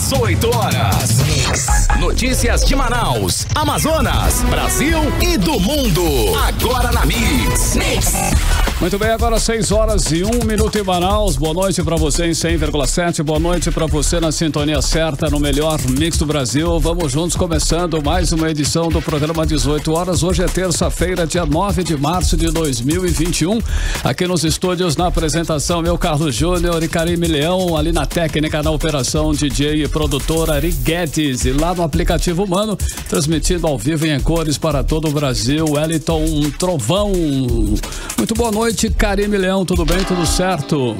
18 horas. Notícias de Manaus, Amazonas, Brasil e do mundo. Agora na Mix. Muito bem, agora 6 horas e 1 minuto em Manaus. Boa noite pra você em 100,7. Boa noite pra você na sintonia certa, no melhor mix do Brasil. Vamos juntos, começando mais uma edição do programa 18 horas. Hoje é terça-feira, dia 9 de março de 2021. Aqui nos estúdios, na apresentação, meu Carlos Júnior e Karime Leão. Ali na técnica, na operação, DJ e produtora Ari Guedes. E lá no aplicativo Humano, transmitindo ao vivo e em cores para todo o Brasil, Wellington Trovão. Muito boa noite. Boa noite, Karime Leão, tudo bem? Tudo certo?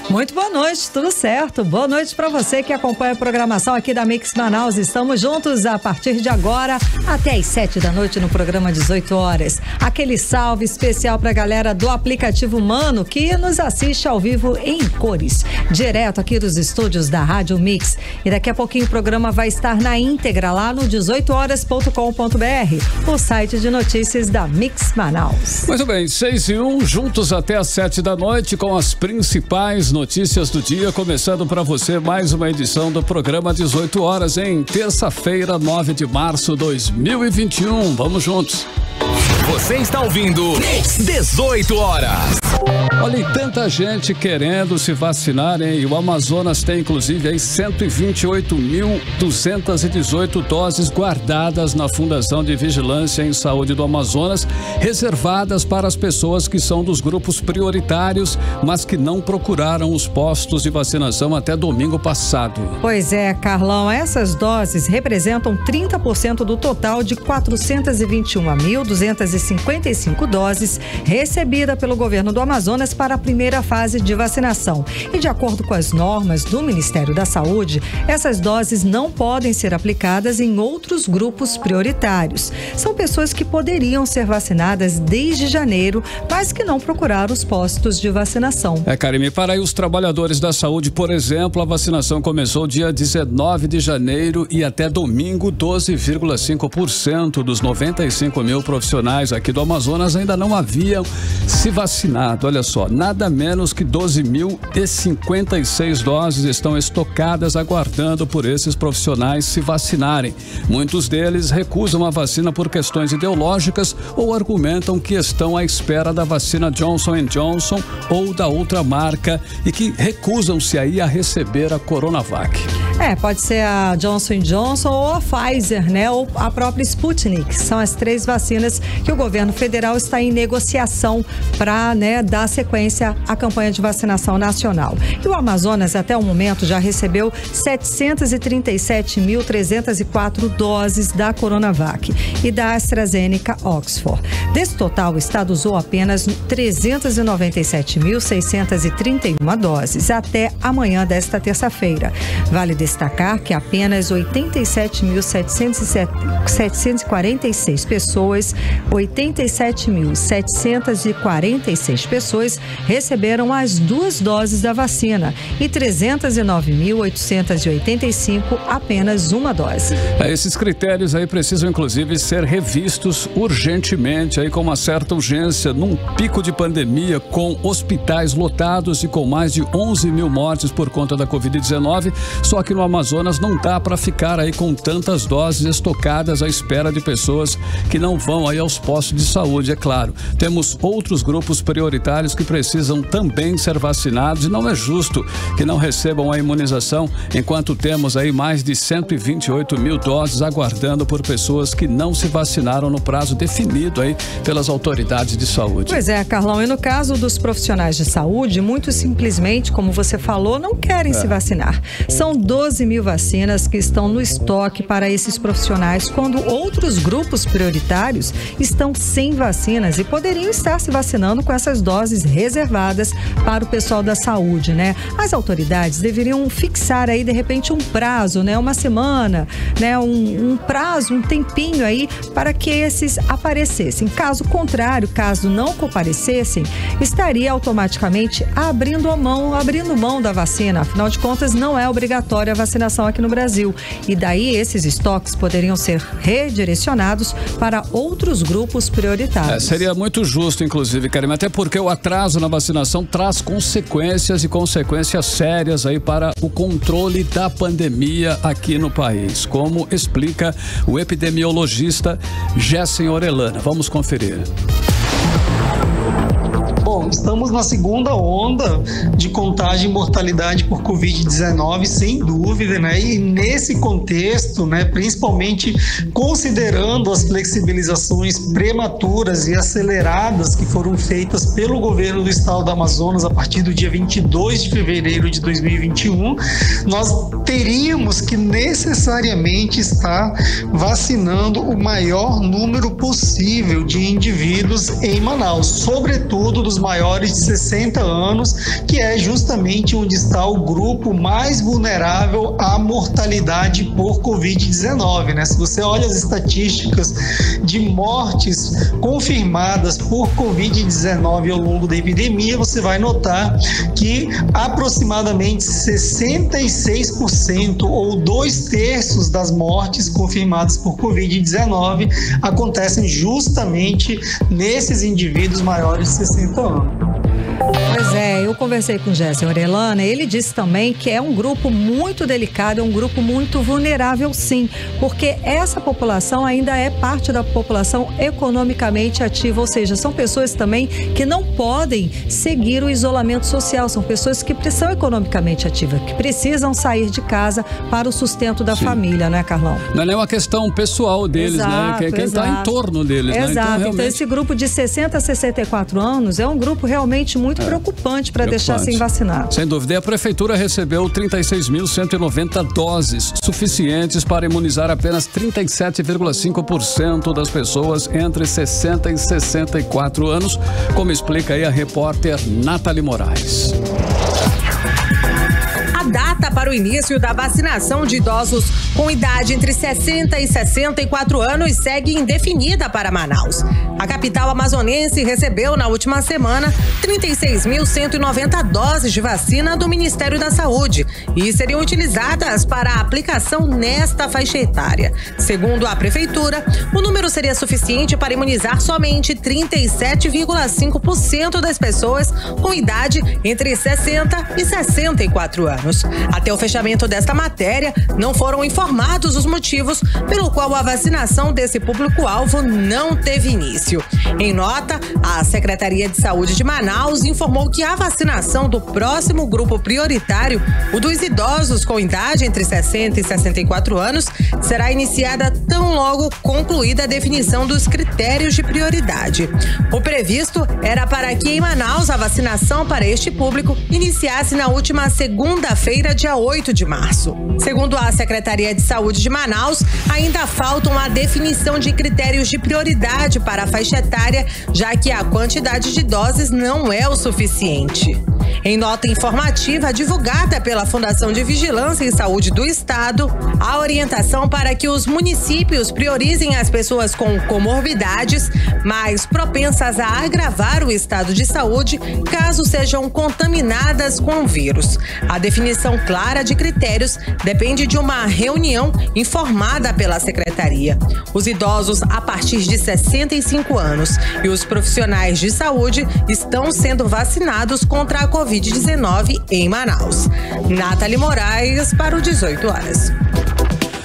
Muito boa noite, tudo certo. Boa noite para você que acompanha a programação aqui da Mix Manaus. Estamos juntos a partir de agora até às 7 da noite no programa 18 horas. Aquele salve especial para a galera do aplicativo Humano que nos assiste ao vivo em cores, direto aqui dos estúdios da Rádio Mix. E daqui a pouquinho o programa vai estar na íntegra lá no 18horas.com.br, o site de notícias da Mix Manaus. Muito bem, 6 e 1, juntos até às 7 da noite com as principais notícias do dia, começando para você mais uma edição do programa 18 horas em terça-feira, 9 de março de 2021. Vamos juntos. Você está ouvindo 18 horas. Olha, e tanta gente querendo se vacinar, hein? E o Amazonas tem inclusive aí 128.218 doses guardadas na Fundação de Vigilância em Saúde do Amazonas, reservadas para as pessoas que são dos grupos prioritários, mas que não procuraram os postos de vacinação até domingo passado. Pois é, Carlão, essas doses representam 30% do total de 421.255 doses recebida pelo governo do Amazonas para a primeira fase de vacinação. E de acordo com as normas do Ministério da Saúde, essas doses não podem ser aplicadas em outros grupos prioritários. São pessoas que poderiam ser vacinadas desde janeiro, mas que não procuraram os postos de vacinação. Karime, para aí os trabalhadores da saúde, por exemplo, a vacinação começou dia 19 de janeiro e até domingo 12,5% dos 95 mil profissionais aqui do Amazonas ainda não haviam se vacinado. Olha só, nada menos que 12.056 doses estão estocadas aguardando por esses profissionais se vacinarem. Muitos deles recusam a vacina por questões ideológicas ou argumentam que estão à espera da vacina Johnson & Johnson ou da outra marca e que recusam-se aí a receber a Coronavac. Pode ser a Johnson & Johnson ou a Pfizer, né? Ou a própria Sputnik. São as 3 vacinas que o governo federal está em negociação para, dar sequência à campanha de vacinação nacional. E o Amazonas, até o momento, já recebeu 737.304 doses da Coronavac e da AstraZeneca Oxford. Desse total, o estado usou apenas 397.631 doses até amanhã desta terça-feira. Vale destacar que apenas 87.746 pessoas, 87.746 pessoas receberam as 2 doses da vacina e 309.885 apenas uma dose. Esses critérios aí precisam inclusive ser revistos urgentemente, aí com uma certa urgência, num pico de pandemia, com hospitais lotados e com mais de 11 mil mortes por conta da Covid-19, só que no Amazonas não dá para ficar aí com tantas doses estocadas à espera de pessoas que não vão aí aos postos de saúde, é claro. Temos outros grupos prioritários que precisam também ser vacinados e não é justo que não recebam a imunização, enquanto temos aí mais de 128 mil doses aguardando por pessoas que não se vacinaram no prazo definido aí pelas autoridades de saúde. Pois é, Carlão, e no caso dos profissionais de saúde, muito simplesmente, como você falou, não querem se vacinar. São 12 mil vacinas que estão no estoque para esses profissionais, quando outros grupos prioritários estão sem vacinas e poderiam estar se vacinando com essas doses reservadas para o pessoal da saúde, né? As autoridades deveriam fixar aí, de repente, um prazo, né? Uma semana, né? Um prazo, um tempinho aí para que esses aparecessem. Caso contrário, caso não comparecessem, estaria automaticamente abrindo mão da vacina. Afinal de contas, não é obrigatória sobre a vacinação aqui no Brasil. E daí esses estoques poderiam ser redirecionados para outros grupos prioritários. Seria muito justo, inclusive, Karima, até porque o atraso na vacinação traz consequências sérias aí para o controle da pandemia aqui no país, como explica o epidemiologista Gessen Orellana. Vamos conferir. Bom, estamos na segunda onda de contágio e mortalidade por Covid-19, sem dúvida, né? E nesse contexto, né, principalmente considerando as flexibilizações prematuras e aceleradas que foram feitas pelo governo do estado do Amazonas a partir do dia 22 de fevereiro de 2021, nós teríamos que necessariamente estar vacinando o maior número possível de indivíduos em Manaus, sobretudo dos maiores de 60 anos, que é justamente onde está o grupo mais vulnerável à mortalidade por Covid-19, né? Se você olha as estatísticas de mortes confirmadas por Covid-19 ao longo da epidemia, você vai notar que aproximadamente 66% ou 2/3 das mortes confirmadas por Covid-19 acontecem justamente nesses indivíduos maiores de 60 anos. Pois é, eu conversei com o Gessen Orellana, ele disse também que é um grupo muito delicado, é um grupo muito vulnerável, sim, porque essa população ainda é parte da população economicamente ativa, ou seja, são pessoas também que não podem seguir o isolamento social, são pessoas que são economicamente ativas, que precisam sair de casa para o sustento da família, né, Carlão? Não é nem uma questão pessoal deles, exato, né? Quem está em torno deles, exato. Né? Então, realmente... esse grupo de 60 a 64 anos é um grupo realmente muito preocupante para deixar sem vacinar. Sem dúvida. E a prefeitura recebeu 36.190 doses, suficientes para imunizar apenas 37,5% das pessoas entre 60 e 64 anos, como explica aí a repórter Nathalie Moraes. A data para o início da vacinação de idosos com idade entre 60 e 64 anos segue indefinida para Manaus. A capital amazonense recebeu na última semana 36.190 doses de vacina do Ministério da Saúde e seriam utilizadas para a aplicação nesta faixa etária. Segundo a prefeitura, o número seria suficiente para imunizar somente 37,5% das pessoas com idade entre 60 e 64 anos. Até o fechamento desta matéria, não foram informados os motivos pelo qual a vacinação desse público-alvo não teve início. Em nota, a Secretaria de Saúde de Manaus informou que a vacinação do próximo grupo prioritário, o dos idosos com idade entre 60 e 64 anos, será iniciada tão logo concluída a definição dos critérios de prioridade. O previsto era para que em Manaus a vacinação para este público iniciasse na última segunda-feira, dia 8 de março. Segundo a Secretaria de Saúde de Manaus, ainda faltam a definição de critérios de prioridade para a faixa etária, já que a quantidade de doses não é o suficiente. Em nota informativa divulgada pela Fundação de Vigilância em Saúde do Estado, há orientação para que os municípios priorizem as pessoas com comorbidades mais propensas a agravar o estado de saúde caso sejam contaminadas com o vírus. A definição clara de critérios depende de uma reunião informada pela Secretaria. Os idosos a partir de 65 anos e os profissionais de saúde estão sendo vacinados contra a Covid-19 em Manaus. Nathalie Moraes para o 18 horas.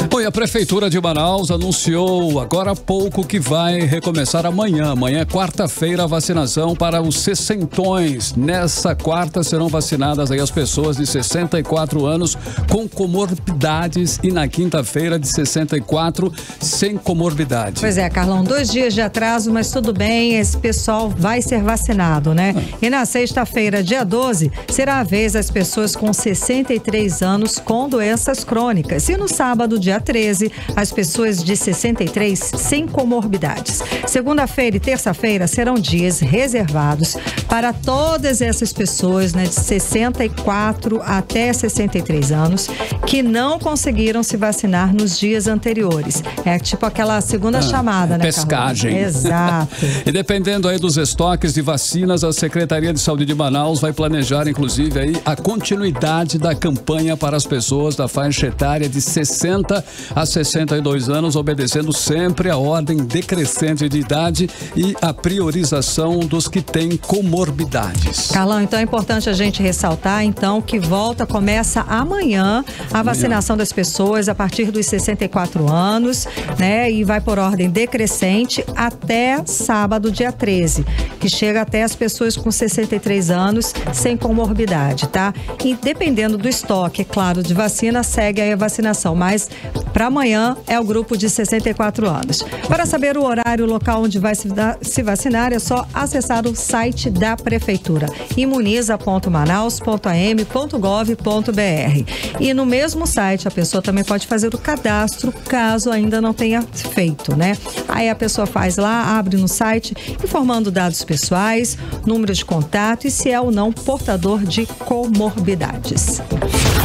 Bom, e a Prefeitura de Manaus anunciou agora há pouco que vai recomeçar amanhã. Amanhã é quarta-feira a vacinação para os sessentões. Nessa quarta serão vacinadas aí as pessoas de 64 anos com comorbidades e na quinta-feira de 64 sem comorbidade. Pois é, Carlão, 2 dias de atraso, mas tudo bem, esse pessoal vai ser vacinado, né? E na sexta-feira, dia 12, será a vez das pessoas com 63 anos com doenças crônicas. E no sábado, dia 13, as pessoas de 63 sem comorbidades. Segunda-feira e terça-feira serão dias reservados para todas essas pessoas, né, de 64 até 63 anos que não conseguiram se vacinar nos dias anteriores. É tipo aquela segunda chamada, né, pescagem. Carol? Exato. E dependendo aí dos estoques de vacinas, a Secretaria de Saúde de Manaus vai planejar, inclusive, aí a continuidade da campanha para as pessoas da faixa etária de 60 a 62 anos, obedecendo sempre a ordem decrescente de idade e a priorização dos que têm comorbidades. Carlão, então é importante a gente ressaltar, então, que começa amanhã a vacinação das pessoas a partir dos 64 anos, né? E vai por ordem decrescente até sábado, dia 13, que chega até as pessoas com 63 anos sem comorbidade, tá? E dependendo do estoque, é claro, de vacina, segue aí a vacinação, mas para amanhã é o grupo de 64 anos. Para saber o horário e o local onde vai se vacinar, é só acessar o site da Prefeitura, imuniza.manaus.am.gov.br. E no mesmo site a pessoa também pode fazer o cadastro, caso ainda não tenha feito, né? Aí a pessoa faz lá, abre no site, informando dados pessoais, número de contato e se é ou não portador de comorbidades.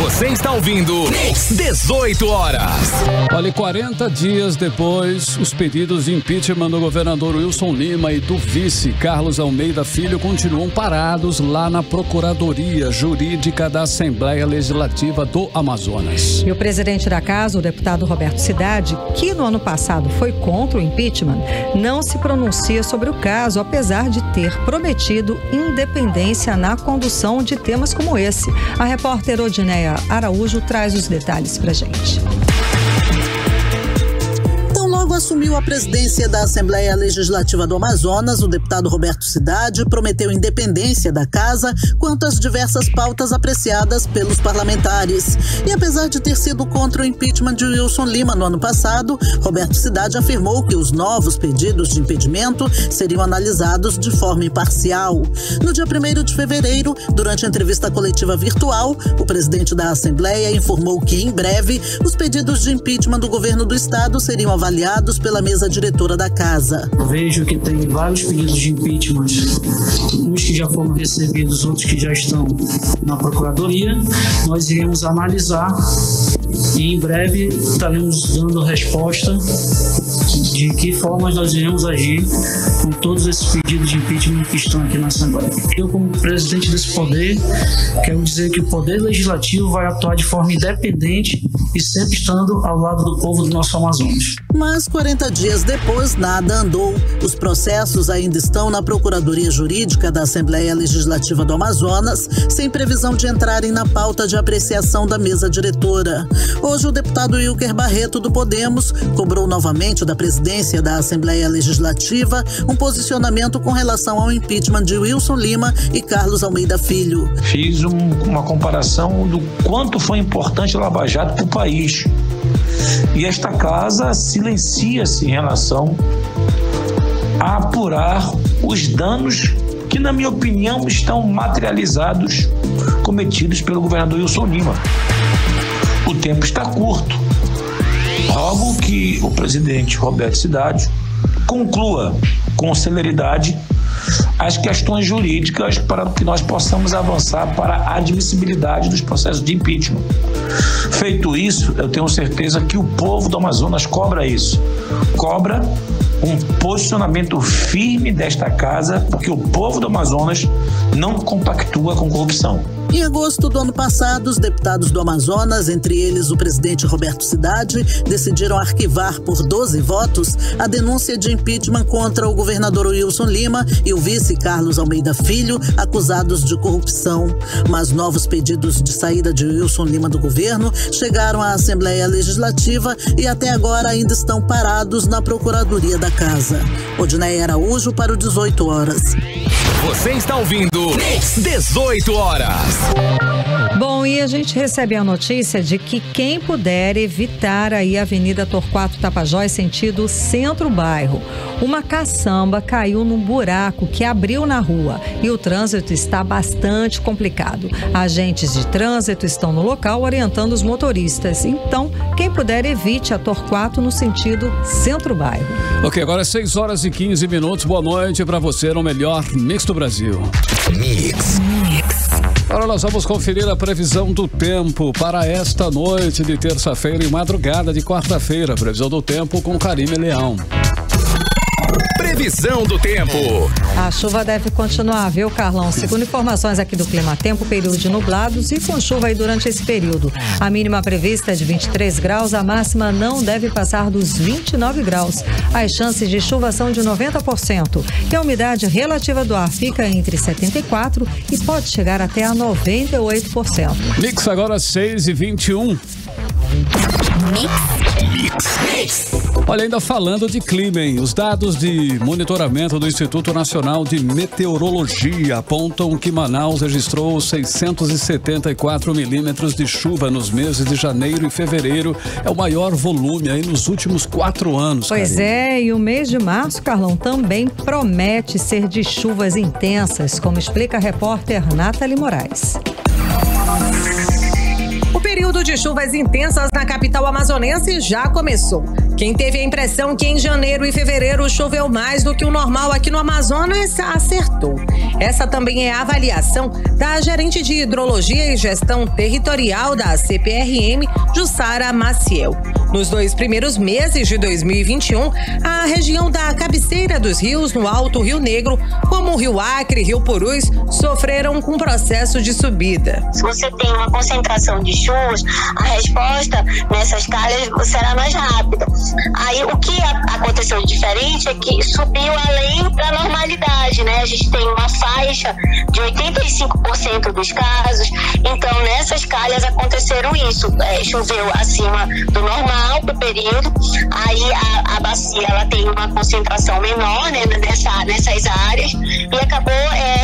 Você está ouvindo 18 horas. Olha, 40 dias depois, os pedidos de impeachment do governador Wilson Lima e do vice Carlos Almeida Filho continuam parados lá na Procuradoria Jurídica da Assembleia Legislativa do Amazonas. E o presidente da casa, o deputado Roberto Cidade, que no ano passado foi contra o impeachment, não se pronuncia sobre o caso, apesar de ter prometido independência na condução de temas como esse. A repórter Odineia Araújo traz os detalhes pra gente. Logo assumiu a presidência da Assembleia Legislativa do Amazonas, o deputado Roberto Cidade prometeu independência da casa quanto às diversas pautas apreciadas pelos parlamentares. E apesar de ter sido contra o impeachment de Wilson Lima no ano passado, Roberto Cidade afirmou que os novos pedidos de impedimento seriam analisados de forma imparcial. No dia 1º de fevereiro, durante a entrevista coletiva virtual, o presidente da Assembleia informou que, em breve, os pedidos de impeachment do governo do estado seriam avaliados pela mesa diretora da casa. Vejo que tem vários pedidos de impeachment, uns que já foram recebidos, outros que já estão na Procuradoria. Nós iremos analisar e em breve estaremos dando resposta de que forma nós iremos agir com todos esses pedidos de impeachment que estão aqui na Assembleia. Eu, como presidente desse poder, quero dizer que o Poder Legislativo vai atuar de forma independente e sempre estando ao lado do povo do nosso Amazonas. Mas 40 dias depois, nada andou. Os processos ainda estão na Procuradoria Jurídica da Assembleia Legislativa do Amazonas, sem previsão de entrarem na pauta de apreciação da mesa diretora. Hoje, o deputado Wilker Barreto, do Podemos, cobrou novamente da presidência da Assembleia Legislativa um posicionamento com relação ao impeachment de Wilson Lima e Carlos Almeida Filho. Fiz uma comparação do quanto foi importante a Lava Jato para o país. E esta casa silencia-se em relação a apurar os danos que, na minha opinião, estão materializados, cometidos pelo governador Wilson Lima. O tempo está curto. Rogo que o presidente Roberto Cidade conclua com celeridade as questões jurídicas para que nós possamos avançar para a admissibilidade dos processos de impeachment. Feito isso, eu tenho certeza que o povo do Amazonas cobra isso. Cobra um posicionamento firme desta casa, porque o povo do Amazonas não compactua com corrupção. Em agosto do ano passado, os deputados do Amazonas, entre eles o presidente Roberto Cidade, decidiram arquivar por 12 votos a denúncia de impeachment contra o governador Wilson Lima e o vice Carlos Almeida Filho, acusados de corrupção. Mas novos pedidos de saída de Wilson Lima do governo chegaram à Assembleia Legislativa e até agora ainda estão parados na Procuradoria da Casa. Odineia Araújo para o 18 horas. Você está ouvindo 18 horas. Bom, e a gente recebe a notícia de que quem puder evitar aí a Avenida Torquato Tapajós, sentido centro-bairro. Uma caçamba caiu num buraco que abriu na rua e o trânsito está bastante complicado. Agentes de trânsito estão no local orientando os motoristas. Então, quem puder, evite a Torquato no sentido centro-bairro. Ok, agora é 6 horas e 15 minutos. Boa noite para você no melhor Mix do Brasil. Mix. Agora nós vamos conferir a previsão do tempo para esta noite de terça-feira e madrugada de quarta-feira. Previsão do tempo com Karime Leão. Previsão do tempo. A chuva deve continuar, viu, Carlão? Segundo informações aqui do Clima Tempo, período de nublados e com chuva aí durante esse período. A mínima prevista é de 23 graus, a máxima não deve passar dos 29 graus. As chances de chuva são de 90%. E a umidade relativa do ar fica entre 74% e pode chegar até a 98%. Mix agora 6h21. Mix. Olha, ainda falando de clima, hein? Os dados de monitoramento do Instituto Nacional de Meteorologia apontam que Manaus registrou 674 milímetros de chuva nos meses de janeiro e fevereiro. É o maior volume aí nos últimos 4 anos. Pois é, e o mês de março, Carlão, também promete ser de chuvas intensas, como explica a repórter Nathalie Moraes. O período de chuvas intensas na capital amazonense já começou. Quem teve a impressão que em janeiro e fevereiro choveu mais do que o normal aqui no Amazonas, acertou. Essa também é a avaliação da gerente de Hidrologia e Gestão Territorial da CPRM, Jussara Maciel. Nos 2 primeiros meses de 2021, a região da cabeceira dos rios no Alto Rio Negro, como o Rio Acre e Rio Purus, sofreram com processo de subida. Se você tem uma concentração de chuvas, a resposta nessas calhas será mais rápida. Aí o que aconteceu de diferente é que subiu além da normalidade, né? A gente tem uma faixa de 85% dos casos, então nessas calhas aconteceram isso, choveu acima do normal pro período, aí a bacia ela tem uma concentração menor, né, nessas áreas e acabou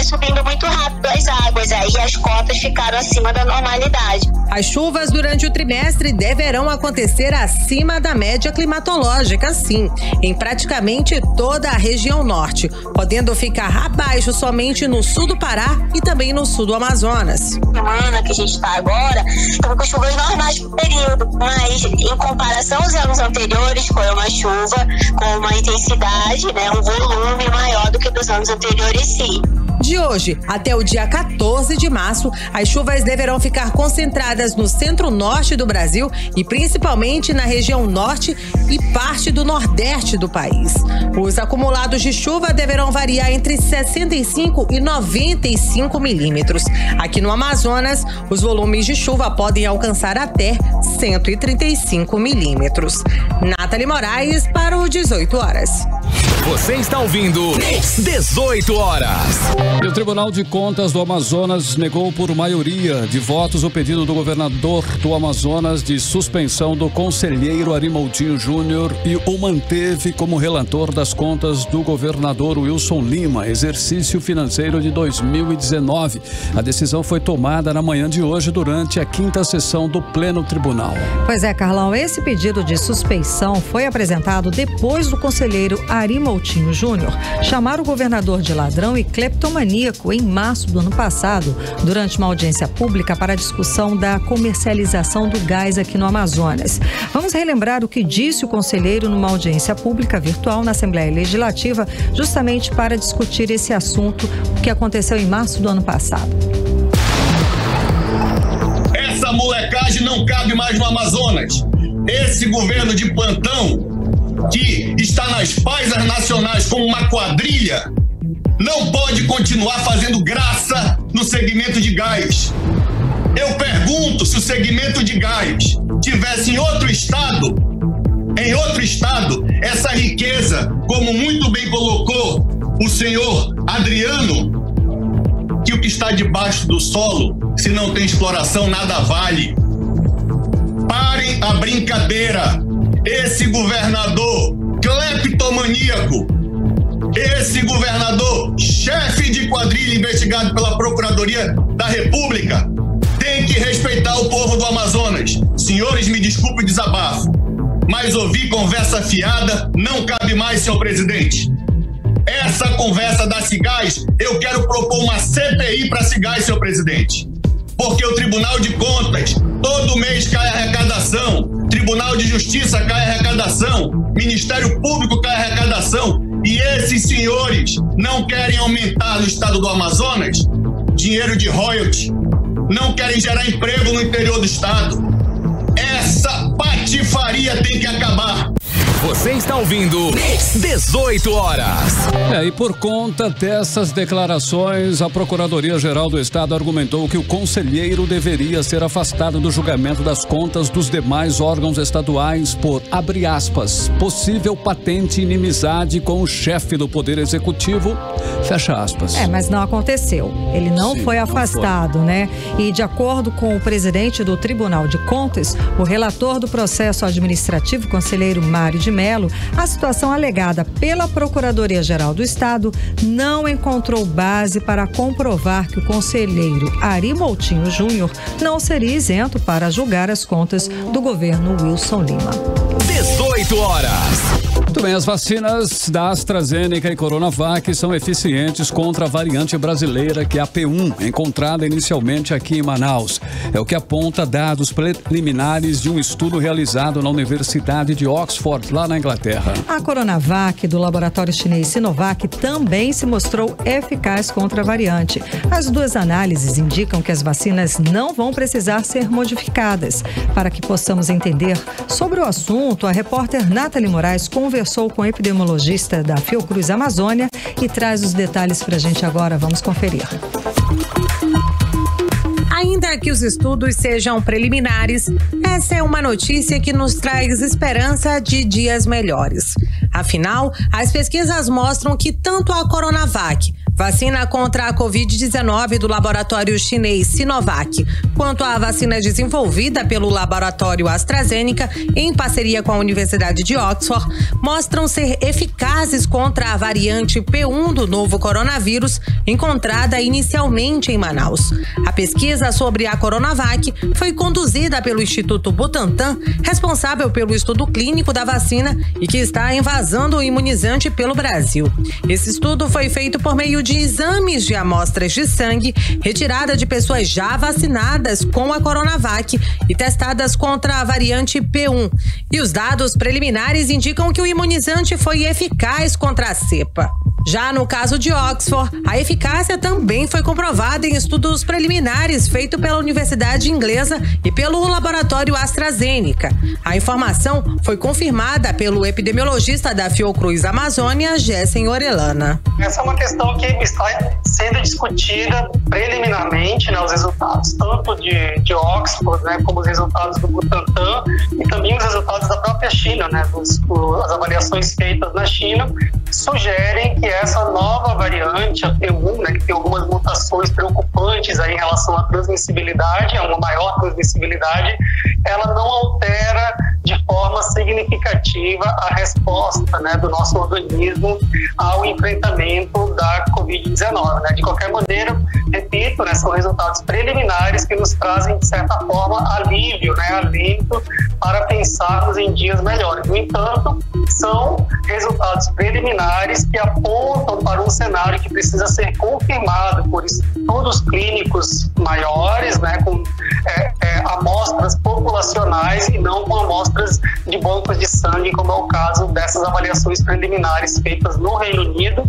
subindo muito rápido as águas, aí as cotas ficaram acima da normalidade. As chuvas durante o trimestre deverão acontecer acima da média climatológica, sim, em praticamente toda a região norte, podendo ficar abaixo somente no sul do Pará e também no sul do Amazonas. Semana que a gente está agora, estamos com chuvas normais pro período, mas em comparação aos anos anteriores, foi uma chuva com uma intensidade, né, um volume maior do que dos anos anteriores, sim. De hoje até o dia 14 de março, as chuvas deverão ficar concentradas no centro-norte do Brasil e principalmente na região norte e parte do nordeste do país. Os acumulados de chuva deverão variar entre 65 e 95 milímetros. Aqui no Amazonas, os volumes de chuva podem alcançar até 135 milímetros. Nathalie Moraes para o 18 horas. Você está ouvindo 18 horas. E o Tribunal de Contas do Amazonas negou por maioria de votos o pedido do governador do Amazonas de suspensão do conselheiro Arimaldinho Júnior e o manteve como relator das contas do governador Wilson Lima, exercício financeiro de 2019. A decisão foi tomada na manhã de hoje durante a 5ª sessão do Pleno Tribunal. Pois é, Carlão, esse pedido de suspeição foi apresentado depois do conselheiro Arimaldinho Júnior chamar o governador de ladrão e cleptomaníaco em março do ano passado, durante uma audiência pública para a discussão da comercialização do gás aqui no Amazonas. Vamos relembrar o que disse o conselheiro numa audiência pública virtual na Assembleia Legislativa, justamente para discutir esse assunto que aconteceu em março do ano passado. Essa molecagem não cabe mais no Amazonas. Esse governo de plantão, que está nas paisas nacionais como uma quadrilha, não pode continuar fazendo graça no segmento de gás. Eu pergunto, se o segmento de gás tivesse em outro estado, essa riqueza, como muito bem colocou o senhor Adriano, que o que está debaixo do solo, se não tem exploração, nada vale. Parem a brincadeira. Esse governador cleptomaníaco Esse governador, chefe de quadrilha investigado pela Procuradoria da República, tem que respeitar o povo do Amazonas. Senhores, me desculpe o desabafo, mas ouvir conversa fiada não cabe mais, senhor presidente. Essa conversa da Cigás, eu quero propor uma CPI para Cigás, senhor presidente. Porque o Tribunal de Contas, todo mês cai a arrecadação, Tribunal de Justiça cai a arrecadação, Ministério Público cai a arrecadação, e esses senhores não querem aumentar no estado do Amazonas dinheiro de royalty, não querem gerar emprego no interior do estado. Essa patifaria tem que acabar. Você está ouvindo 18 horas. E por conta dessas declarações, a Procuradoria-Geral do Estado argumentou que o conselheiro deveria ser afastado do julgamento das contas dos demais órgãos estaduais por, abre aspas, possível patente inimizade com o chefe do Poder Executivo, fecha aspas. Mas não aconteceu. Ele não foi afastado, né? E de acordo com o presidente do Tribunal de Contas, o relator do processo administrativo, conselheiro Mário de Mello, a situação alegada pela Procuradoria-Geral do Estado não encontrou base para comprovar que o conselheiro Ari Moutinho Júnior não seria isento para julgar as contas do governo Wilson Lima. 18 horas. Muito bem, as vacinas da AstraZeneca e Coronavac são eficientes contra a variante brasileira, que é a P1, encontrada inicialmente aqui em Manaus. É o que aponta dados preliminares de um estudo realizado na Universidade de Oxford, lá na Inglaterra. A Coronavac, do laboratório chinês Sinovac, também se mostrou eficaz contra a variante. As duas análises indicam que as vacinas não vão precisar ser modificadas. Para que possamos entender sobre o assunto, a repórter Nathalie Moraes conversou com o epidemiologista da Fiocruz Amazônia e traz os detalhes para a gente agora. Vamos conferir. Ainda que os estudos sejam preliminares, essa é uma notícia que nos traz esperança de dias melhores. Afinal, as pesquisas mostram que tanto a Coronavac, vacina contra a Covid-19 do laboratório chinês Sinovac, quanto a vacina desenvolvida pelo laboratório AstraZeneca, em parceria com a Universidade de Oxford, mostram ser eficazes contra a variante P1 do novo coronavírus, encontrada inicialmente em Manaus. A pesquisa sobre a Coronavac foi conduzida pelo Instituto Butantan, responsável pelo estudo clínico da vacina e que está envasando o imunizante pelo Brasil. Esse estudo foi feito por meio de exames de amostras de sangue retirada de pessoas já vacinadas com a Coronavac e testadas contra a variante P1. E os dados preliminares indicam que o imunizante foi eficaz contra a cepa. Já no caso de Oxford, a eficácia também foi comprovada em estudos preliminares feitos pela Universidade Inglesa e pelo laboratório AstraZeneca. A informação foi confirmada pelo epidemiologista da Fiocruz Amazônia, Gessen Orellana. Essa é uma questão que está sendo discutida preliminarmente, né, os resultados tanto de Oxford, né, como os resultados do Butantan e também os resultados da própria China, né, as avaliações feitas na China sugerem que essa nova variante, a P1, né, que tem algumas mutações preocupantes aí em relação à transmissibilidade, uma maior transmissibilidade, ela não altera de forma significativa a resposta, né, do nosso organismo ao enfrentamento da Covid-19. Né? De qualquer maneira, repito, né, são resultados preliminares que nos trazem, de certa forma, alívio, né, alento para pensarmos em dias melhores. No entanto, são resultados preliminares que apontam para um cenário que precisa ser confirmado por estudos clínicos maiores, né, com amostras populacionais e não com amostras de bancos de sangue, como é o caso dessas avaliações preliminares feitas no Reino Unido,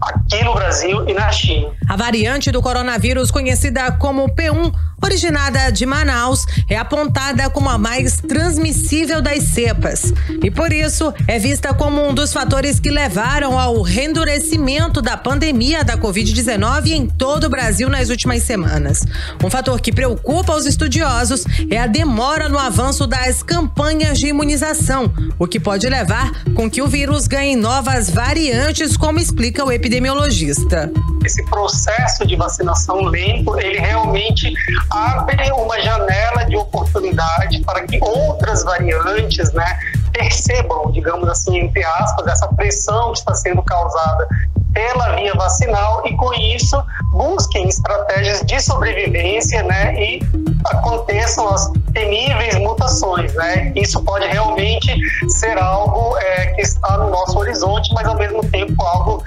aqui no Brasil e na China. A variante do coronavírus, conhecida como P1, originada de Manaus, é apontada como a mais transmissível das cepas e, por isso, é vista como um dos fatores que levaram ao reendurecimento da pandemia da Covid-19 em todo o Brasil nas últimas semanas. Um fator que preocupa os estudiosos é a demora no avanço das campanhas de imunização, o que pode levar com que o vírus ganhe novas variantes, como explica o epidemiologista. Esse processo de vacinação lento, ele realmente abre uma janela de oportunidade para que outras variantes, né, percebam, digamos assim, entre aspas, essa pressão que está sendo causada pela via vacinal e, com isso, busquem estratégias de sobrevivência, né, e aconteçam as temíveis mutações, né? Isso pode realmente ser algo que está no nosso horizonte, mas ao mesmo tempo algo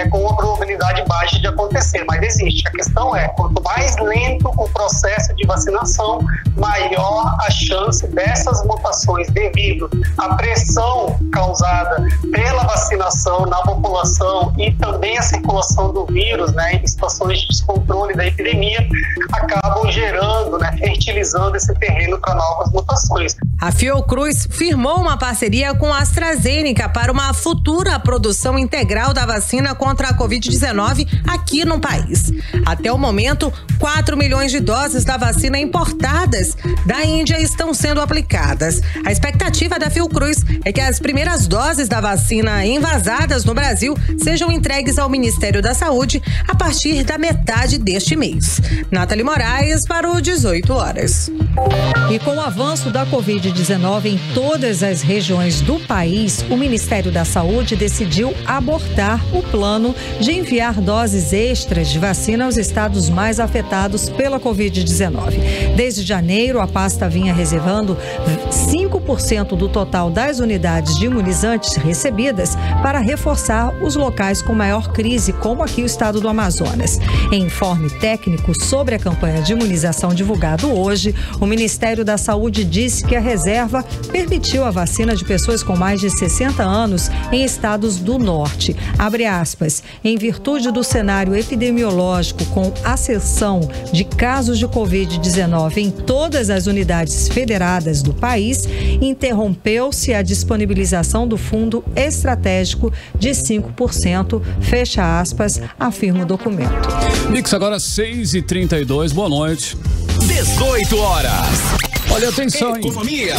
com uma probabilidade baixa de acontecer, mas existe. A questão é, quanto mais lento o processo de vacinação, maior a chance dessas mutações devido à pressão causada pela vacinação na população e também a circulação do vírus, né, em situações de descontrole da epidemia, acabam gerando, né, fertilizando esse terreno para novas mutações. A Fiocruz firmou uma parceria com a AstraZeneca para uma futura produção integral da vacina contra a Covid-19 aqui no país. Até o momento, 4 milhões de doses da vacina importadas da Índia estão sendo aplicadas. A expectativa da Fiocruz é que as primeiras doses da vacina envasadas no Brasil sejam entregues ao Ministério da Saúde a partir da metade deste mês. Nathalie Moraes para o 18 horas. E com o avanço da Covid-19 em todas as regiões do país, o Ministério da Saúde decidiu abortar o plano de enviar doses extras de vacina aos estados mais afetados pela Covid-19. Desde janeiro, a pasta vinha reservando 5% do total das unidades de imunizantes recebidas para reforçar os locais com maior crise, como aqui o estado do Amazonas. Em informe técnico sobre a campanha de imunização divulgado hoje, o Ministério da Saúde disse que a reserva permitiu a vacina de pessoas com mais de 60 anos em estados do norte. Abre aspas, em virtude do cenário epidemiológico com ascensão de casos de Covid-19 em todas as unidades federadas do país, interrompeu-se a disponibilização do fundo estratégico de 5%, fecha aspas, afirma o documento. Mix agora 6h32, boa noite. 18 horas. Olha, atenção, hein? Economia.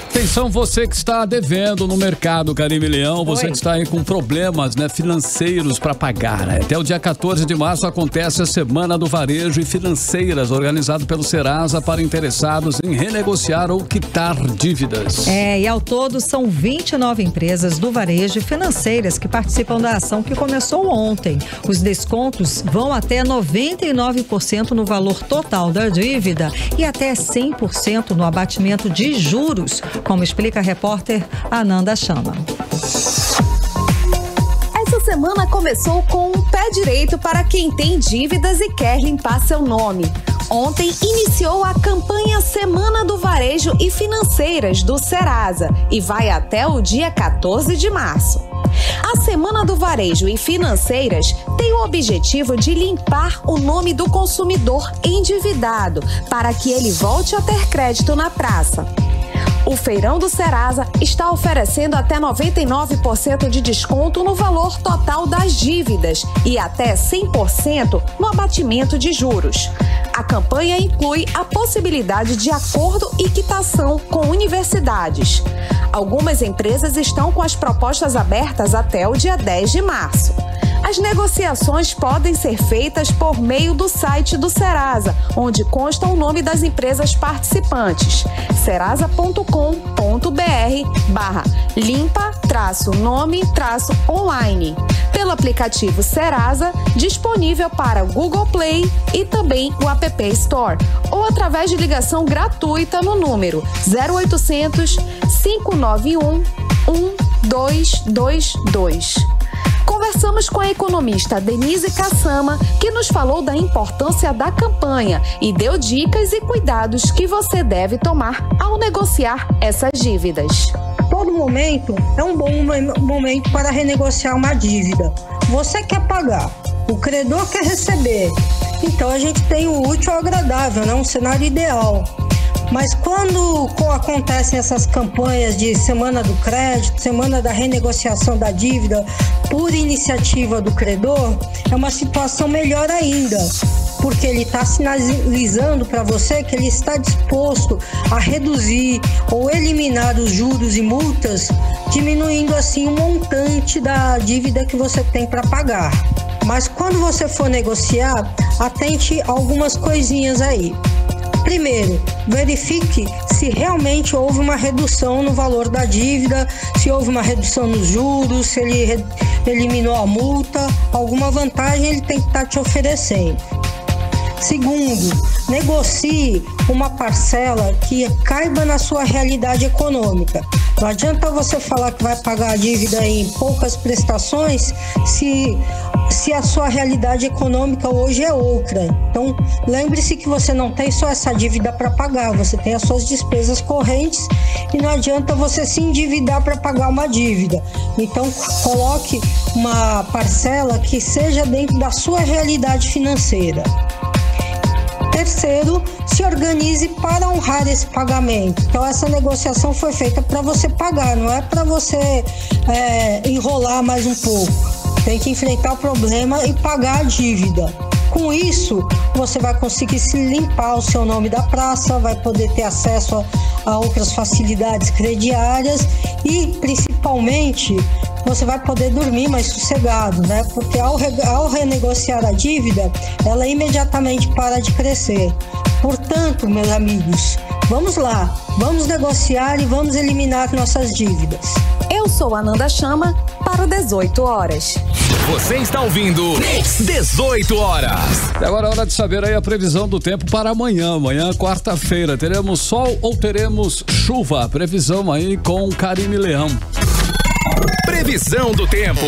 Atenção, você que está devendo no mercado, Karime Leão, você que está aí com problemas, né, financeiros para pagar, né? Até o dia 14 de março acontece a Semana do Varejo e Financeiras, organizado pelo Serasa para interessados em renegociar ou quitar dívidas. E ao todo são 29 empresas do varejo e financeiras que participam da ação que começou ontem. Os descontos vão até 99% no valor total da dívida e até 100% no abatimento de juros, como explica a repórter Ananda Chama. Essa semana começou com um pé direito para quem tem dívidas e quer limpar seu nome. Ontem iniciou a campanha Semana do Varejo e Financeiras do Serasa e vai até o dia 14 de março. A Semana do Varejo e Financeiras tem o objetivo de limpar o nome do consumidor endividado para que ele volte a ter crédito na praça. O Feirão do Serasa está oferecendo até 99% de desconto no valor total das dívidas e até 100% no abatimento de juros. A campanha inclui a possibilidade de acordo e quitação com universidades. Algumas empresas estão com as propostas abertas até o dia 10 de março. As negociações podem ser feitas por meio do site do Serasa, onde consta o nome das empresas participantes, serasa.com.br/limpa-nome-online, pelo aplicativo Serasa, disponível para o Google Play e também o App Store, ou através de ligação gratuita no número 0800 591 1222. Conversamos com a economista Denise Kassama, que nos falou da importância da campanha e deu dicas e cuidados que você deve tomar ao negociar essas dívidas. Todo momento é um bom momento para renegociar uma dívida. Você quer pagar, o credor quer receber. Então a gente tem o útil ao agradável, né? Um cenário ideal. Mas quando acontecem essas campanhas de Semana do Crédito, Semana da Renegociação da Dívida, por iniciativa do credor, é uma situação melhor ainda, porque ele está sinalizando para você que ele está disposto a reduzir ou eliminar os juros e multas, diminuindo assim o montante da dívida que você tem para pagar. Mas quando você for negociar, atente a algumas coisinhas aí. Primeiro, verifique se realmente houve uma redução no valor da dívida, se houve uma redução nos juros, se ele eliminou a multa, alguma vantagem ele tem que estar te oferecendo. Segundo, negocie uma parcela que caiba na sua realidade econômica. Não adianta você falar que vai pagar a dívida em poucas prestações se a sua realidade econômica hoje é outra. Então, lembre-se que você não tem só essa dívida para pagar, você tem as suas despesas correntes e não adianta você se endividar para pagar uma dívida. Então, coloque uma parcela que seja dentro da sua realidade financeira. Terceiro, se organize para honrar esse pagamento. Então, essa negociação foi feita para você pagar, não é para você enrolar mais um pouco. Tem que enfrentar o problema e pagar a dívida. Com isso, você vai conseguir se limpar o seu nome da praça, vai poder ter acesso a outras facilidades crediárias e, principalmente, você vai poder dormir mais sossegado, né? Porque ao renegociar a dívida, ela imediatamente para de crescer. Portanto, meus amigos, vamos lá, vamos negociar e vamos eliminar nossas dívidas. Eu sou a Nanda Chama para o 18 horas. Você está ouvindo 18 horas. E agora é hora de saber aí a previsão do tempo para amanhã. Amanhã, quarta-feira, teremos sol ou teremos chuva? Previsão aí com Karine Leão. Previsão do tempo.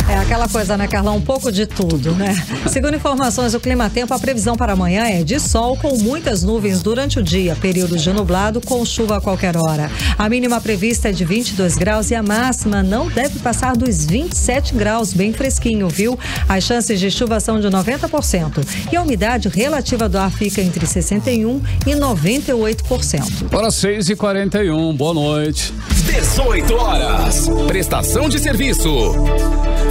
É aquela coisa, né, Carlão? Um pouco de tudo, né? Segundo informações do Climatempo, a previsão para amanhã é de sol com muitas nuvens durante o dia, períodos de nublado com chuva a qualquer hora. A mínima prevista é de 22 graus e a máxima não deve passar dos 27 graus, bem fresquinho, viu? As chances de chuva são de 90% e a umidade relativa do ar fica entre 61% e 98%. Hora 6h41, boa noite. 18 horas. Prestação de serviço.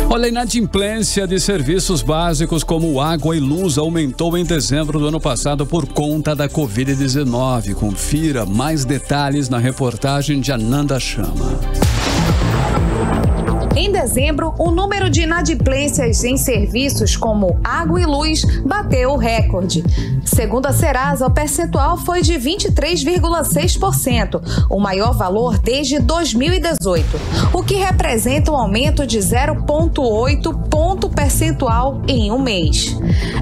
Olha, a inadimplência de serviços básicos como água e luz aumentou em dezembro do ano passado por conta da Covid-19. Confira mais detalhes na reportagem de Ananda Chama. Em dezembro, o número de inadimplências em serviços como água e luz bateu o recorde. Segundo a Serasa, o percentual foi de 23,6%, o maior valor desde 2018, o que representa um aumento de 0,8 ponto percentual em um mês.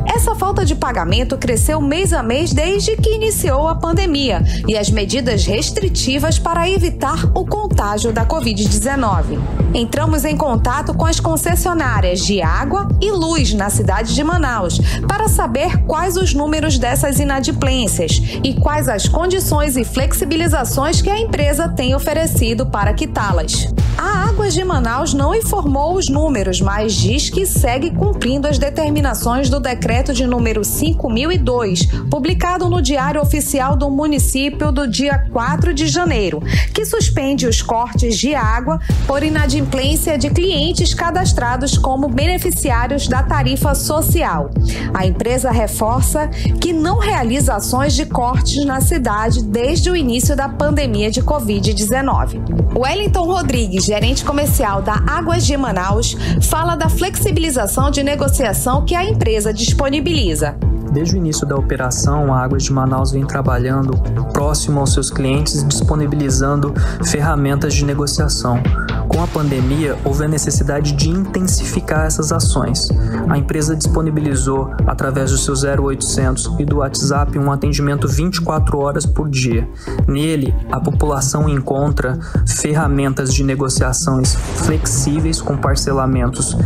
Essa falta de pagamento cresceu mês a mês desde que iniciou a pandemia e as medidas restritivas para evitar o contágio da Covid-19. Entramos em contato com as concessionárias de água e luz na cidade de Manaus para saber quais os números dessas inadimplências e quais as condições e flexibilizações que a empresa tem oferecido para quitá-las. A Águas de Manaus não informou os números, mas diz que segue cumprindo as determinações do decreto de número 5002, publicado no Diário Oficial do município do dia 4 de janeiro, que suspende os cortes de água por inadimplência de clientes cadastrados como beneficiários da tarifa social. A empresa reforça que não realiza ações de cortes na cidade desde o início da pandemia de Covid-19. Wellington Rodrigues, gerente comercial da Águas de Manaus, fala da flexibilização de negociação que a empresa disponibiliza. Desde o início da operação, a Águas de Manaus vem trabalhando próximo aos seus clientes, disponibilizando ferramentas de negociação. Com a pandemia, houve a necessidade de intensificar essas ações. A empresa disponibilizou, através do seu 0800 e do WhatsApp, um atendimento 24 horas por dia. Nele, a população encontra ferramentas de negociações flexíveis, com parcelamentos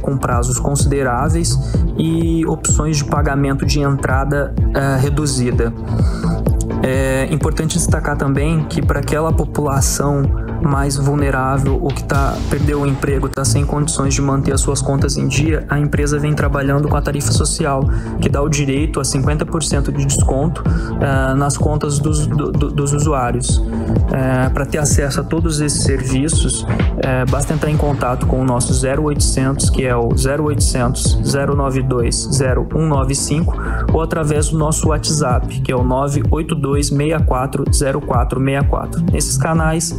com prazos consideráveis e opções de pagamento de entrada reduzida. É importante destacar também que para aquela população mais vulnerável, ou que perdeu o emprego, está sem condições de manter as suas contas em dia, a empresa vem trabalhando com a tarifa social, que dá o direito a 50% de desconto nas contas dos usuários. Para ter acesso a todos esses serviços, basta entrar em contato com o nosso 0800, que é o 0800 092 0195, ou através do nosso WhatsApp, que é o 982 64 0464. Nesses canais,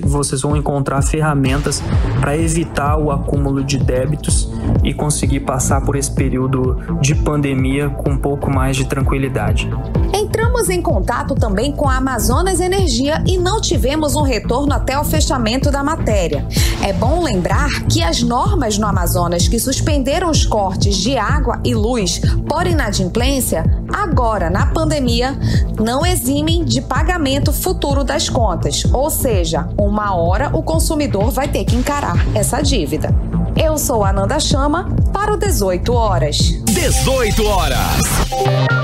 vocês vão encontrar ferramentas para evitar o acúmulo de débitos e conseguir passar por esse período de pandemia com um pouco mais de tranquilidade. Entramos em contato também com a Amazonas Energia e não tivemos um retorno até o fechamento da matéria. É bom lembrar que as normas no Amazonas que suspenderam os cortes de água e luz por inadimplência, agora na pandemia, não eximem de pagamento futuro das contas, ou seja, uma hora o consumidor vai ter que encarar essa dívida. Eu sou Ananda Chama para o 18 horas. 18 horas.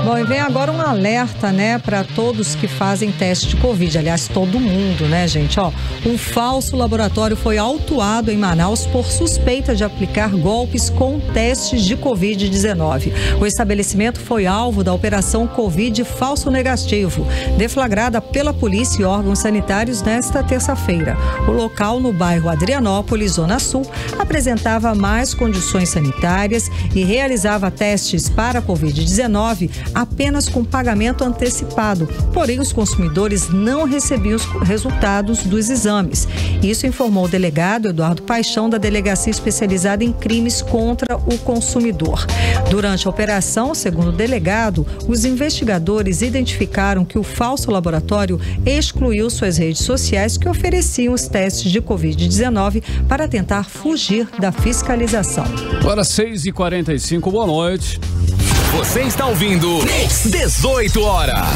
Bom, e vem agora um alerta, né, para todos que fazem teste de Covid. Aliás, todo mundo, né, gente? Ó, um falso laboratório foi autuado em Manaus por suspeita de aplicar golpes com testes de Covid-19. O estabelecimento foi alvo da Operação Covid Falso Negativo, deflagrada pela polícia e órgãos sanitários nesta terça-feira. O local, no bairro Adrianópolis, Zona Sul, apresentava mais condições sanitárias e realizava testes para a Covid-19 apenas com pagamento antecipado. Porém, os consumidores não recebiam os resultados dos exames. Isso informou o delegado Eduardo Paixão, da Delegacia Especializada em Crimes contra o Consumidor. Durante a operação, segundo o delegado, os investigadores identificaram que o falso laboratório excluiu suas redes sociais que ofereciam os testes de Covid-19 para tentar fugir da fiscalização. Agora 6h45, boa noite. Você está ouvindo 18 horas.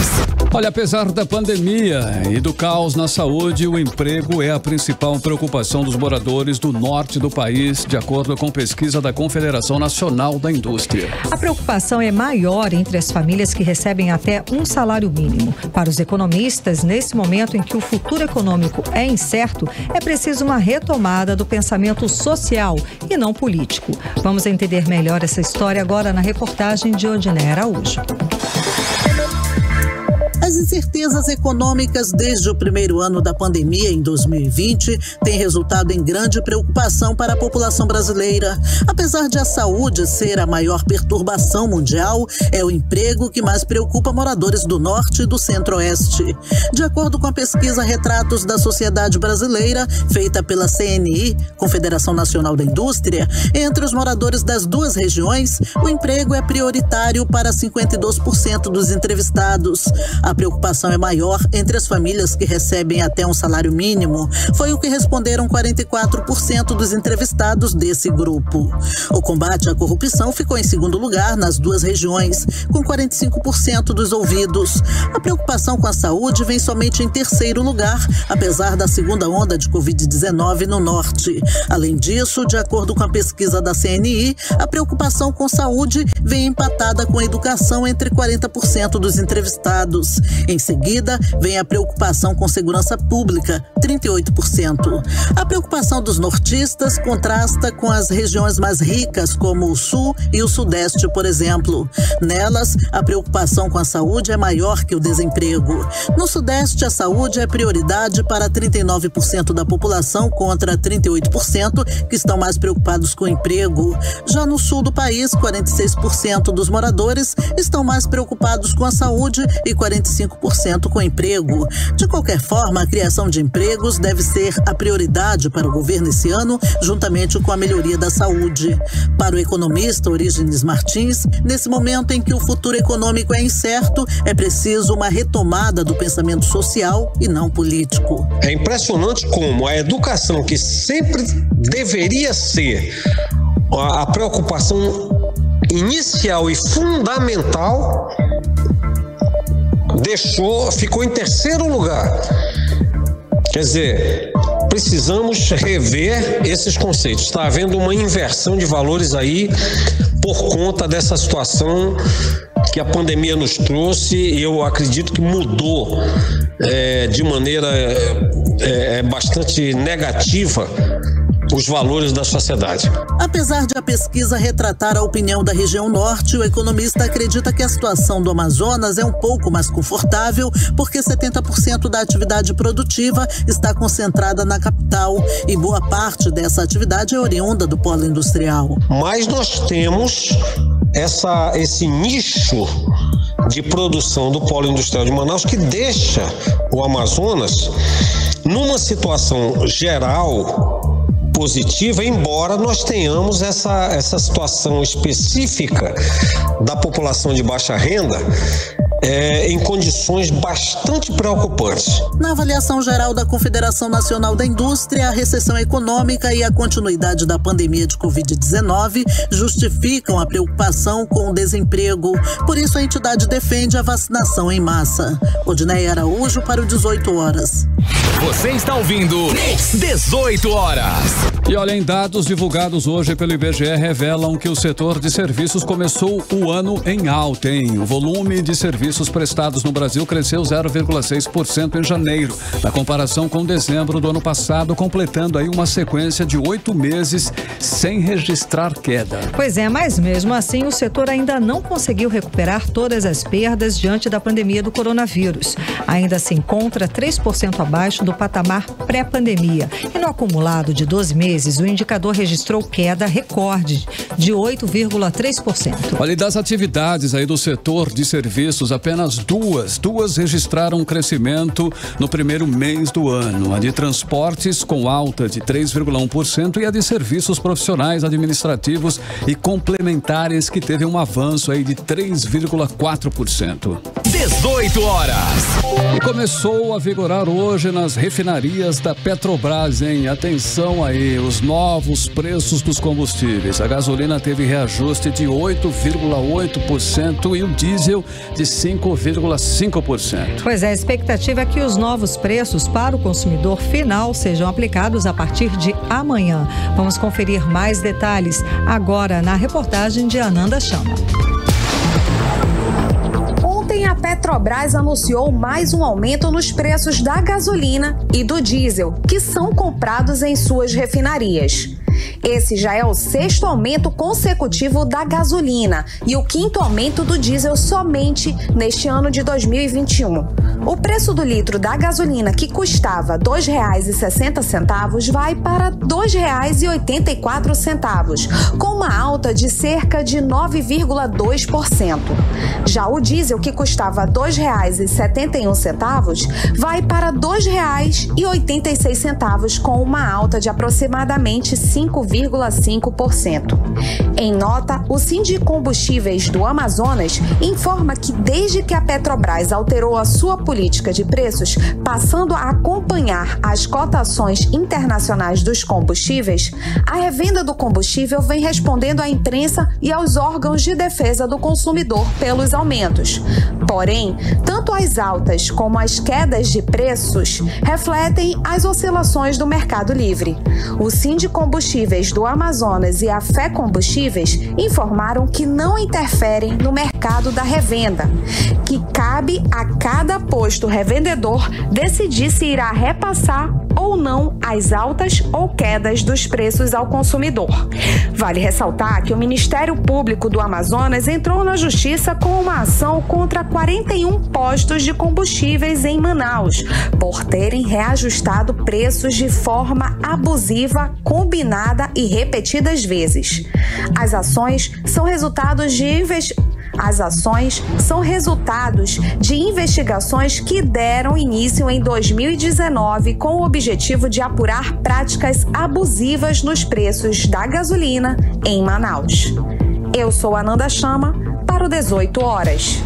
Olha, apesar da pandemia e do caos na saúde, o emprego é a principal preocupação dos moradores do norte do país, de acordo com pesquisa da Confederação Nacional da Indústria. A preocupação é maior entre as famílias que recebem até um salário mínimo. Para os economistas, nesse momento em que o futuro econômico é incerto, é preciso uma retomada do pensamento social e não político. Vamos entender melhor essa história agora na reportagem de Odiné Araújo. As incertezas econômicas desde o primeiro ano da pandemia, em 2020, têm resultado em grande preocupação para a população brasileira. Apesar de a saúde ser a maior perturbação mundial, é o emprego que mais preocupa moradores do norte e do centro-oeste. De acordo com a pesquisa Retratos da Sociedade Brasileira, feita pela CNI, Confederação Nacional da Indústria, entre os moradores das duas regiões, o emprego é prioritário para 52% dos entrevistados. A preocupação é maior entre as famílias que recebem até um salário mínimo. Foi o que responderam 44% dos entrevistados desse grupo. O combate à corrupção ficou em segundo lugar nas duas regiões, com 45% dos ouvidos. A preocupação com a saúde vem somente em terceiro lugar, apesar da segunda onda de Covid-19 no norte. Além disso, de acordo com a pesquisa da CNI, a preocupação com saúde vem empatada com a educação entre 40% dos entrevistados. Em seguida, vem a preocupação com segurança pública, 38%. A preocupação dos nortistas contrasta com as regiões mais ricas, como o sul e o sudeste, por exemplo. Nelas, a preocupação com a saúde é maior que o desemprego. No sudeste, a saúde é prioridade para 39% da população, contra 38% que estão mais preocupados com o emprego. Já no sul do país, 46% dos moradores estão mais preocupados com a saúde e 45% com emprego. De qualquer forma, a criação de empregos deve ser a prioridade para o governo esse ano, juntamente com a melhoria da saúde. Para o economista Orígenes Martins, nesse momento em que o futuro econômico é incerto, é preciso uma retomada do pensamento social e não político. É impressionante como a educação, que sempre deveria ser a preocupação inicial e fundamental, ficou em terceiro lugar. Quer dizer, precisamos rever esses conceitos. Está havendo uma inversão de valores aí por conta dessa situação que a pandemia nos trouxe, e eu acredito que mudou de maneira bastante negativa os valores da sociedade. Apesar de a pesquisa retratar a opinião da região norte, o economista acredita que a situação do Amazonas é um pouco mais confortável, porque 70% da atividade produtiva está concentrada na capital e boa parte dessa atividade é oriunda do polo industrial. Mas nós temos esse nicho de produção do polo industrial de Manaus que deixa o Amazonas numa situação geral positiva, embora nós tenhamos essa situação específica da população de baixa renda em condições bastante preocupantes. Na avaliação geral da Confederação Nacional da Indústria, a recessão econômica e a continuidade da pandemia de Covid-19 justificam a preocupação com o desemprego. Por isso, a entidade defende a vacinação em massa. Odinei Araújo para o 18 horas. Você está ouvindo 18 horas. E olha, em dados divulgados hoje pelo IBGE revelam que o setor de serviços começou o ano em alta, hein? O volume de serviços prestados no Brasil cresceu 0,6% em janeiro, na comparação com dezembro do ano passado, completando aí uma sequência de 8 meses sem registrar queda. Pois é, mas mesmo assim o setor ainda não conseguiu recuperar todas as perdas diante da pandemia do coronavírus. Ainda se encontra 3% abaixo do patamar pré-pandemia. E no acumulado de 12 meses, o indicador registrou queda recorde de 8,3%. Olha, e das atividades aí do setor de serviços, apenas duas registraram um crescimento no primeiro mês do ano. A de transportes com alta de 3,1% e a de serviços profissionais, administrativos e complementares que teve um avanço aí de 3,4%. 18 horas. E começou a vigorar hoje nas refinarias da Petrobras, hein? Atenção aí, os novos preços dos combustíveis. A gasolina teve reajuste de 8,8% e o diesel de 5,5%. Pois é, a expectativa é que os novos preços para o consumidor final sejam aplicados a partir de amanhã. Vamos conferir mais detalhes agora na reportagem de Ananda Chama. A Petrobras anunciou mais um aumento nos preços da gasolina e do diesel, que são comprados em suas refinarias. Esse já é o 6º aumento consecutivo da gasolina e o 5º aumento do diesel somente neste ano de 2021. O preço do litro da gasolina, que custava R$ 2,60, vai para R$ 2,84, com uma alta de cerca de 9,2%. Já o diesel, que custava R$ 2,71, vai para R$ 2,86, com uma alta de aproximadamente 5,5%. Em nota, o Sindicombustíveis do Amazonas informa que desde que a Petrobras alterou a sua política de preços, passando a acompanhar as cotações internacionais dos combustíveis, a revenda do combustível vem respondendo à imprensa e aos órgãos de defesa do consumidor pelos aumentos. Porém, tanto as altas como as quedas de preços refletem as oscilações do mercado livre. O Sindicombustíveis do Amazonas e a Fé Combustíveis informaram que não interferem no mercado da revenda, que cabe a cada posto revendedor decidir se irá repassar ou não as altas ou quedas dos preços ao consumidor. Vale ressaltar que o Ministério Público do Amazonas entrou na Justiça com uma ação contra 41 postos de combustíveis em Manaus, por terem reajustado preços de forma abusiva, combinada e repetidas vezes. As ações são resultados de investigações que deram início em 2019 com o objetivo de apurar práticas abusivas nos preços da gasolina em Manaus. Eu sou Ananda Chama para o 18 horas.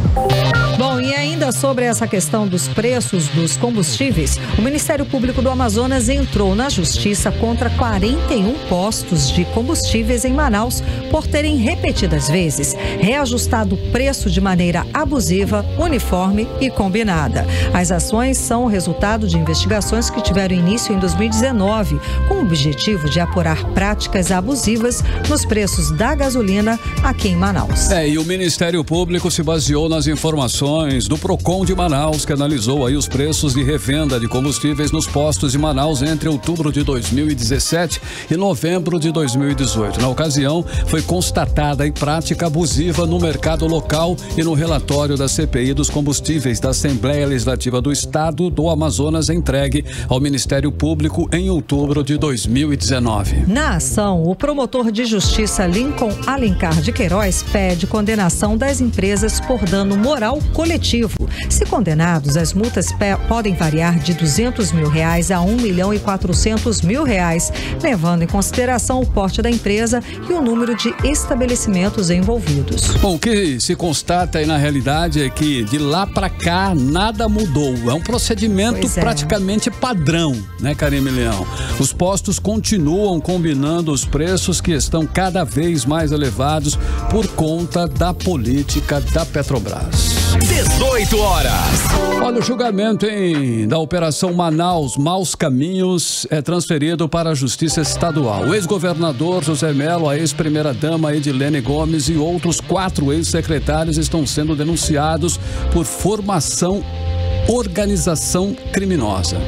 Bom, e ainda sobre essa questão dos preços dos combustíveis, o Ministério Público do Amazonas entrou na Justiça contra 41 postos de combustíveis em Manaus por terem repetidas vezes reajustado o preço de maneira abusiva, uniforme e combinada. As ações são o resultado de investigações que tiveram início em 2019, com o objetivo de apurar práticas abusivas nos preços da gasolina aqui em Manaus. E o Ministério Público se baseou nas informações do Procon de Manaus, que analisou aí os preços de revenda de combustíveis nos postos de Manaus entre outubro de 2017 e novembro de 2018. Na ocasião, foi constatada a prática abusiva no mercado local e no relatório da CPI dos combustíveis da Assembleia Legislativa do Estado do Amazonas, entregue ao Ministério Público em outubro de 2019. Na ação, o promotor de justiça Lincoln Alencar de Queiroz pede condenação indenização das empresas por dano moral coletivo. Se condenados, as multas podem variar de R$200 mil a R$1.400.000, levando em consideração o porte da empresa e o número de estabelecimentos envolvidos. Bom, o que se constata aí na realidade é que de lá para cá nada mudou. É um procedimento praticamente padrão, né, Karime Leão? Os postos continuam combinando os preços que estão cada vez mais elevados por conta da política da Petrobras. 18 horas. Olha, o julgamento da Operação Manaus Maus Caminhos é transferido para a Justiça Estadual. O ex-governador José Mello, a ex-primeira-dama Edilene Gomes e outros 4 ex-secretários estão sendo denunciados por organização criminosa.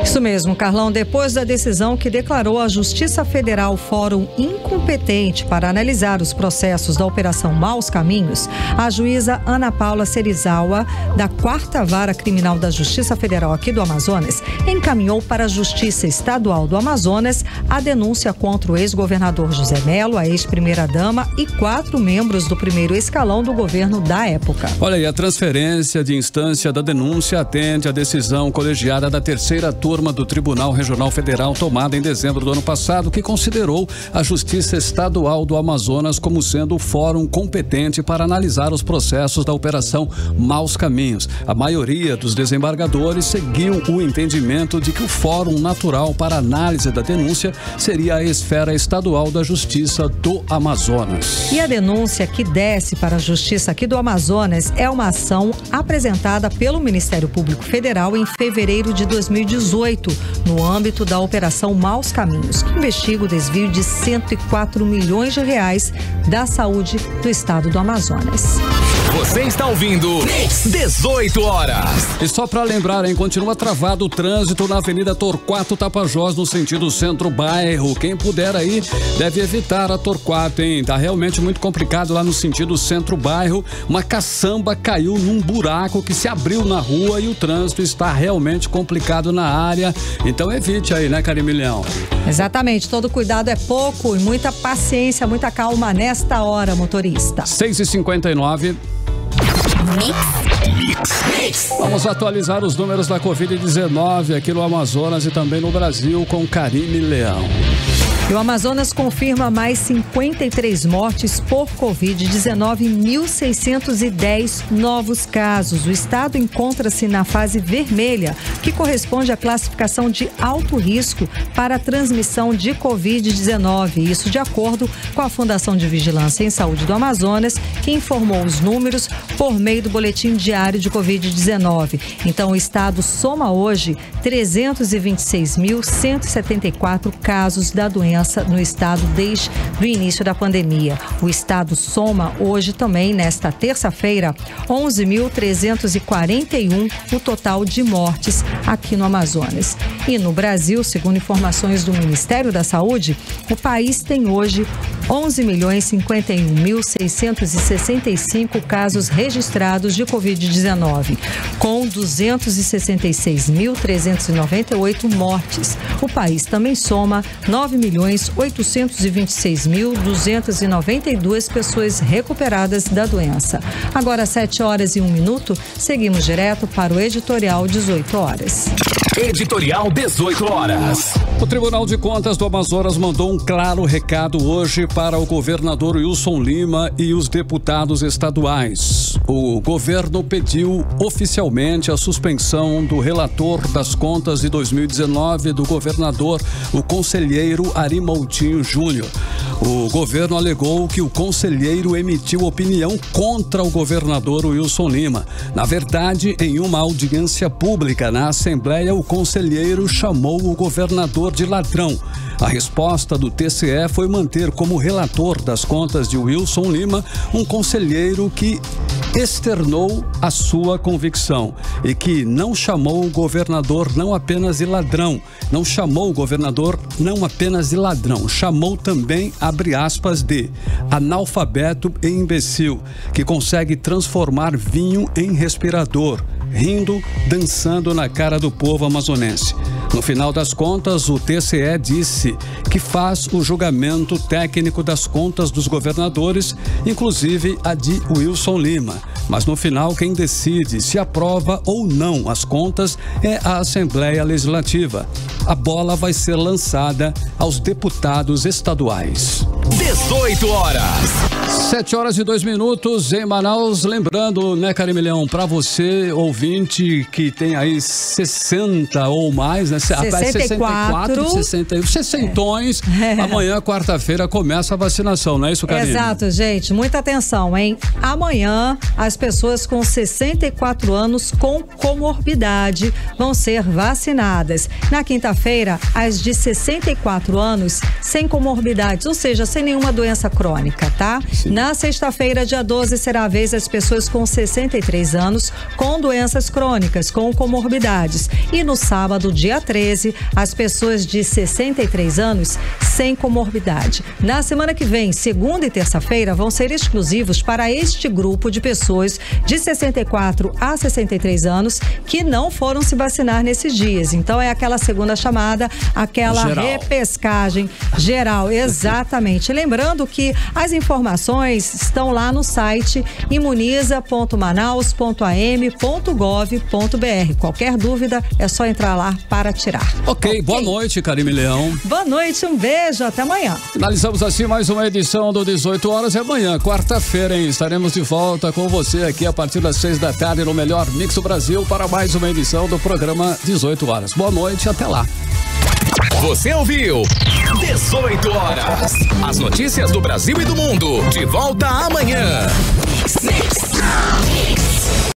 Isso mesmo, Carlão. Depois da decisão que declarou a Justiça Federal Fórum incompetente para analisar os processos da Operação Maus Caminhos, a juíza Ana Paula Serizawa, da 4ª Vara Criminal da Justiça Federal aqui do Amazonas, encaminhou para a Justiça Estadual do Amazonas a denúncia contra o ex-governador José Mello, a ex-primeira-dama e 4 membros do primeiro escalão do governo da época. Olha aí, a transferência de instância da denúncia atende à decisão colegiada da 3ª turma do Tribunal Regional Federal, tomada em dezembro do ano passado, que considerou a Justiça Estadual do Amazonas como sendo o fórum competente para analisar os processos da Operação Maus Caminhos. A maioria dos desembargadores seguiu o entendimento de que o fórum natural para análise da denúncia seria a esfera estadual da Justiça do Amazonas. E a denúncia que desce para a Justiça aqui do Amazonas é uma ação apresentada pelo Ministério Público Federal em fevereiro de 2018, no âmbito da Operação Maus Caminhos, que investiga o desvio de R$104 milhões da saúde do estado do Amazonas. Você está ouvindo 18 horas. E só para lembrar, continua travado o trânsito na Avenida Torquato Tapajós, no sentido centro-bairro. Quem puder aí deve evitar a Torquato, Tá realmente muito complicado lá no sentido centro-bairro. Uma caçamba caiu num buraco que se abriu na rua e o trânsito está realmente complicado na área. Então evite aí, né, Karime Leão? Exatamente, todo cuidado é pouco e muita paciência, muita calma nesta hora, motorista. 6h59. Vamos atualizar os números da Covid-19 aqui no Amazonas e também no Brasil com Karime Leão. E o Amazonas confirma mais 53 mortes por Covid-19 e 1.610 novos casos. O estado encontra-se na fase vermelha, que corresponde à classificação de alto risco para a transmissão de Covid-19. Isso de acordo com a Fundação de Vigilância em Saúde do Amazonas, que informou os números por meio do boletim diário de Covid-19. Então, o estado soma hoje 326.174 casos da doença no estado desde o início da pandemia. O estado soma hoje também, nesta terça-feira, 11.341 o total de mortes aqui no Amazonas. E no Brasil, segundo informações do Ministério da Saúde, o país tem hoje 11.051.665 casos registrados de Covid-19, com 266.398 mortes. O país também soma 9.826.292 pessoas recuperadas da doença. Agora, 7h01, seguimos direto para o editorial 18 horas. Editorial 18 horas. O Tribunal de Contas do Amazonas mandou um claro recado hoje para o governador Wilson Lima e os deputados estaduais. O governo pediu oficialmente a suspensão do relator das contas de 2019 do governador, o conselheiro Ari Moutinho Júnior. O governo alegou que o conselheiro emitiu opinião contra o governador Wilson Lima. Na verdade, em uma audiência pública na Assembleia, o conselheiro chamou o governador de ladrão. A resposta do TCE foi manter como relator das contas de Wilson Lima um conselheiro que externou a sua convicção e que não chamou o governador não apenas de ladrão, chamou também, abre aspas, de analfabeto e imbecil, que consegue transformar vinho em respirador, rindo, dançando na cara do povo amazonense. No final das contas, o TCE disse que faz o julgamento técnico das contas dos governadores, inclusive a de Wilson Lima. Mas no final, quem decide se aprova ou não as contas é a Assembleia Legislativa. A bola vai ser lançada aos deputados estaduais. 18 horas. 7h02 em Manaus. Lembrando, né, Carimilhão, para você, ouvinte, que tem aí 60 ou mais, né? 64, 61, 60. Amanhã, quarta-feira, começa a vacinação, não é isso, Karine? Exato, gente. Muita atenção, hein? Amanhã, as pessoas com 64 anos com comorbidade vão ser vacinadas. Na quinta-feira, as de 64 anos sem comorbidades, ou seja, sem nenhuma doença crônica, tá? Sim. Na sexta-feira, dia 12, será a vez das pessoas com 63 anos com doenças crônicas, com comorbidades. E no sábado, dia 13, as pessoas de 63 anos sem comorbidade. Na semana que vem, segunda e terça-feira, vão ser exclusivos para este grupo de pessoas de 64 a 63 anos que não foram se vacinar nesses dias. Então, é aquela segunda chamada, aquela repescagem geral. Exatamente. Lembrando que as informações estão lá no site imuniza.manaus.am.gov.br. Qualquer dúvida é só entrar lá para tirar. Ok, boa noite, Karime Leão. Boa noite, um beijo, até amanhã. Finalizamos assim mais uma edição do 18 horas. É amanhã, quarta-feira, hein? Estaremos de volta com você aqui a partir das 6 da tarde no melhor Mix do Brasil para mais uma edição do programa 18 horas. Boa noite, até lá. Você ouviu 18 horas. As notícias do Brasil e do mundo. De volta amanhã.